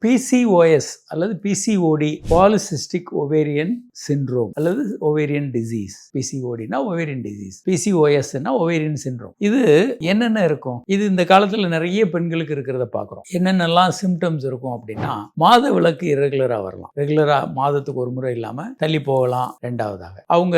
PCOS அல்லது PCOD polycystic ovarian syndrome அல்லது ovarian disease. பிசிஓடினா ஒவேரியன் டிசீஸ், பிசிஓஎஸ்னா ஒவேரியன் சிண்ட்ரோம். இது என்னென்ன இருக்கும்? இது இந்த காலத்தில் நிறைய பெண்களுக்கு இருக்கிறத பார்க்குறோம். என்னென்னலாம் சிம்டம்ஸ் இருக்கும் அப்படின்னா, மாத விளக்கு இரெகுலராக வரலாம். ரெகுலராக மாதத்துக்கு ஒரு முறை இல்லாமல் தள்ளி போகலாம். ரெண்டாவதாக அவங்க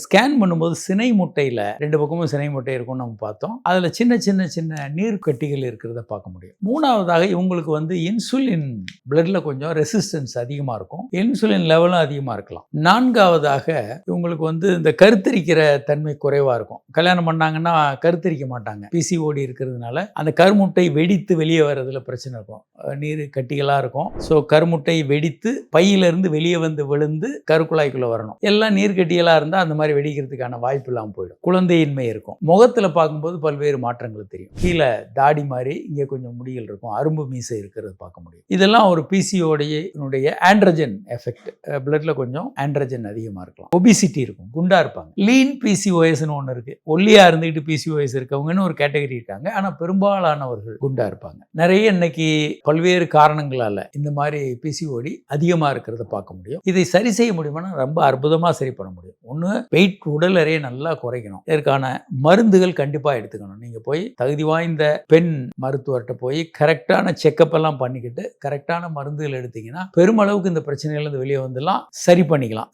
ஸ்கேன் பண்ணும்போது சினை முட்டையில் 2 பக்கமும் சினை முட்டை இருக்கும்னு நம்ம பார்த்தோம். அதில் சின்ன சின்ன சின்ன நீர் கட்டிகள் இருக்கிறத பார்க்க முடியும். மூணாவதாக இவங்களுக்கு இன்சுலின் பிளட்ல கொஞ்சம் ரெசிஸ்டன்ஸ் அதிகமாக இருக்கும். இன்சுலின் லெவலும் அதிகமாக இருக்கலாம். நான்காவதாக இவங்களுக்கு இந்த கருத்தரிக்கிற தன்மை குறைவாக இருக்கும். கல்யாணம் பண்ணாங்கன்னா கருத்தரிக்க மாட்டாங்க. பிசிஓடி இருக்கிறதுனால அந்த கருமுட்டை வெடித்து வெளியே வர்றதுல பிரச்சனை இருக்கும். நீர் கட்டிகளாக இருக்கும். ஸோ கருமுட்டை வெடித்து பையிலிருந்து வெளியே விழுந்து கருக்குழாய்க்குள்ளே வரணும். எல்லாம் நீர் கட்டிகளாக இருந்தால் அந்த மாதிரி வெடிக்கிறதுக்கான வாய்ப்பு இல்லாமல் போயிடும். குழந்தையின்மை இருக்கும். முகத்தில் பார்க்கும்போது பல்வேறு மாற்றங்கள் தெரியும். கீழே தாடி மாதிரி இங்கே கொஞ்சம் முடிகள் இருக்கும். அரும்பு மீசை இருக்கிறது பார்க்க முடியும். இதெல்லாம் ஒரு பிசிஓடியினுடைய ஆண்ட்ரஜன் எஃபெக்ட். பிளட்ல கொஞ்சம் ஆண்ட்ரஜன் அதிகமாக இருக்கலாம். ஒபிசிட்டி இருக்கும், குண்டா இருப்பாங்க. லீன் பிசிஓஎஸ்னு ஒன்று இருக்கு. ஒல்லியா இருந்துகிட்டு பிசிஓஎஸ் இருக்கவங்கன்னு ஒரு கேட்டகரி இருக்காங்க. ஆனால் பெரும்பாலானவர்கள் குண்டா இருப்பாங்க. நிறைய இன்னைக்கு பல்வேறு காரணங்களால இந்த மாதிரி பிசிஓடி அதிகமாக இருக்கிறத பார்க்க முடியும். இதை சரி செய்ய முடியுமானா ரொம்ப அற்புதமாக சரி பண்ண முடியும். ஒன்று, வெயிட் உடல் எடையை நல்லா குறைக்கணும். இதற்கான மருந்துகள் கண்டிப்பாக எடுத்துக்கணும். நீங்கள் போய் தகுதி வாய்ந்த பெண் மருத்துவர்கிட்ட போய் கரெக்டான செக்கப் எல்லாம் பண்ணிக்கிட்டு கரெக்டான மருந்துகள் எடுத்தீங்கன்னா பெருமளவுக்கு இந்த பிரச்சனைகள் வெளியே வந்துடலாம், சரி பண்ணிக்கலாம்.